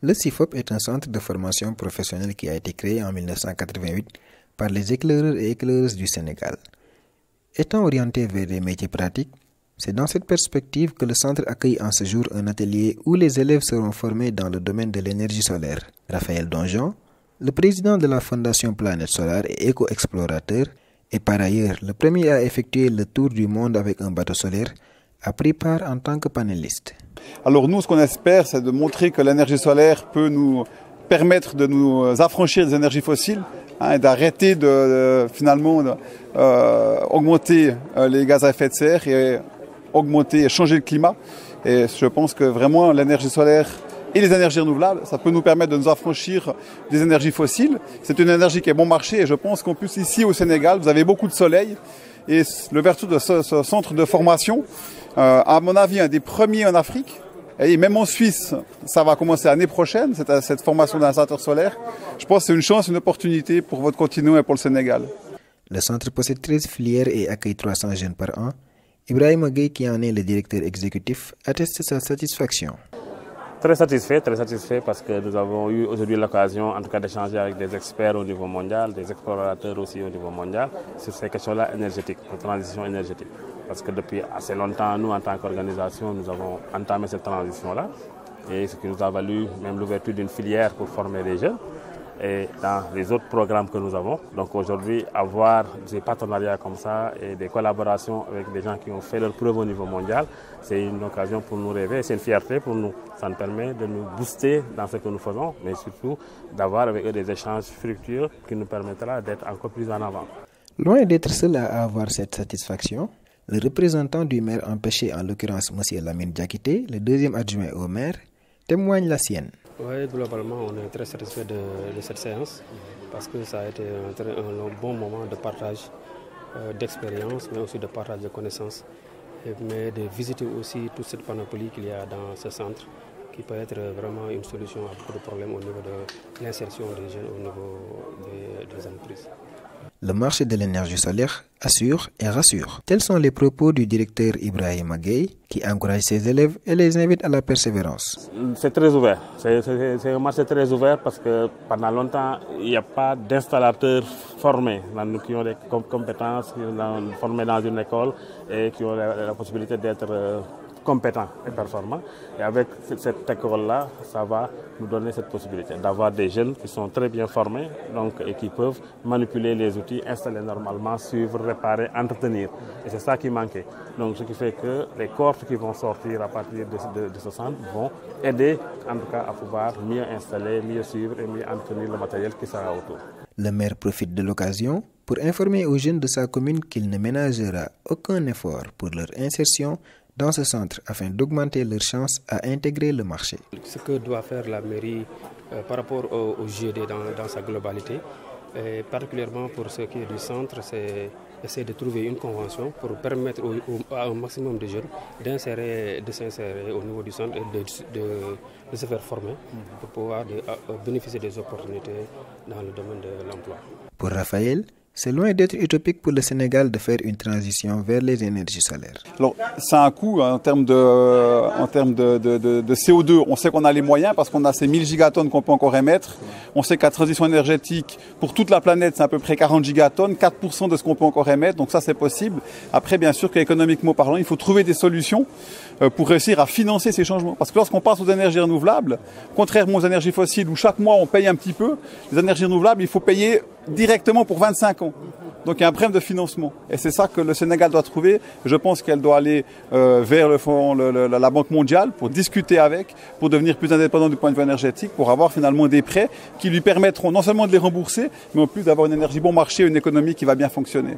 Le CIFOP est un centre de formation professionnelle qui a été créé en 1988 par les éclaireurs et éclaireuses du Sénégal. Étant orienté vers les métiers pratiques, c'est dans cette perspective que le centre accueille en ce jour un atelier où les élèves seront formés dans le domaine de l'énergie solaire. Raphaël Donjon, le président de la Fondation Planète Solaire et éco-explorateur, et par ailleurs le premier à effectuer le tour du monde avec un bateau solaire, a pris part en tant que panéliste. Alors nous, ce qu'on espère, c'est de montrer que l'énergie solaire peut nous permettre de nous affranchir des énergies fossiles et d'arrêter finalement augmenter les gaz à effet de serre et augmenter et changer le climat. Et je pense que vraiment l'énergie solaire et les énergies renouvelables, ça peut nous permettre de nous affranchir des énergies fossiles. C'est une énergie qui est bon marché et je pense qu'en plus ici au Sénégal, vous avez beaucoup de soleil. Et le vertu de ce centre de formation, à mon avis, un des premiers en Afrique. Et même en Suisse, ça va commencer l'année prochaine, cette formation d'installateur solaire. Je pense que c'est une chance, une opportunité pour votre continent et pour le Sénégal. Le centre possède 13 filières et accueille 300 jeunes par an. Ibrahima Gueye, qui en est le directeur exécutif, atteste sa satisfaction. Très satisfait parce que nous avons eu aujourd'hui l'occasion en tout cas d'échanger avec des experts au niveau mondial, des explorateurs aussi au niveau mondial sur ces questions-là énergétiques, de transition énergétique. Parce que depuis assez longtemps, nous en tant qu'organisation, nous avons entamé cette transition-là et ce qui nous a valu même l'ouverture d'une filière pour former les jeunes et dans les autres programmes que nous avons. Donc aujourd'hui, avoir des partenariats comme ça et des collaborations avec des gens qui ont fait leur preuve au niveau mondial, c'est une occasion pour nous rêver, c'est une fierté pour nous. Ça nous permet de nous booster dans ce que nous faisons, mais surtout d'avoir avec eux des échanges fructueux qui nous permettra d'être encore plus en avant. Loin d'être seul à avoir cette satisfaction, le représentant du maire empêché, en l'occurrence M. Lamine Diakité, le deuxième adjoint au maire, témoigne la sienne. Oui, globalement, on est très satisfait de cette séance parce que ça a été un bon moment de partage d'expérience, mais aussi de partage de connaissances, mais de visiter aussi toute cette panoplie qu'il y a dans ce centre qui peut être vraiment une solution à beaucoup de problèmes au niveau de l'insertion des jeunes au niveau des entreprises. Le marché de l'énergie solaire assure et rassure. Tels sont les propos du directeur Ibrahima Gueye qui encourage ses élèves et les invite à la persévérance. C'est très ouvert. C'est un marché très ouvert parce que pendant longtemps, il n'y a pas d'installateurs formés qui ont des compétences, formés dans une école et qui ont la possibilité d'être compétents et performants. Et avec cette école-là, ça va nous donner cette possibilité d'avoir des jeunes qui sont très bien formés et qui peuvent manipuler les outils, installer normalement, suivre, réparer, entretenir. Et c'est ça qui manquait. Donc ce qui fait que les cohortes qui vont sortir à partir de ce centre vont aider en tout cas à pouvoir mieux installer, mieux suivre et mieux entretenir le matériel qui sera autour. Le maire profite de l'occasion pour informer aux jeunes de sa commune qu'il ne ménagera aucun effort pour leur insertion dans ce centre afin d'augmenter leurs chances à intégrer le marché. Ce que doit faire la mairie par rapport au GED dans sa globalité, et particulièrement pour ce qui est du centre, c'est essayer de trouver une convention pour permettre à un maximum de jeunes de s'insérer au niveau du centre et de se faire former pour pouvoir bénéficier des opportunités dans le domaine de l'emploi. Pour Raphaël, c'est loin d'être utopique pour le Sénégal de faire une transition vers les énergies solaires. Alors, ça a un coût en termes de CO2. On sait qu'on a les moyens parce qu'on a ces 1000 gigatonnes qu'on peut encore émettre. On sait que la transition énergétique pour toute la planète, c'est à peu près 40 gigatonnes, 4% de ce qu'on peut encore émettre. Donc ça, c'est possible. Après, bien sûr qu'économiquement parlant, il faut trouver des solutions pour réussir à financer ces changements. Parce que lorsqu'on passe aux énergies renouvelables, contrairement aux énergies fossiles où chaque mois on paye un petit peu, les énergies renouvelables, il faut payer directement pour 25 ans. Donc il y a un problème de financement. Et c'est ça que le Sénégal doit trouver. Je pense qu'elle doit aller vers le fonds, la Banque mondiale pour discuter avec, pour devenir plus indépendant du point de vue énergétique, pour avoir finalement des prêts qui lui permettront non seulement de les rembourser, mais en plus d'avoir une énergie bon marché, une économie qui va bien fonctionner.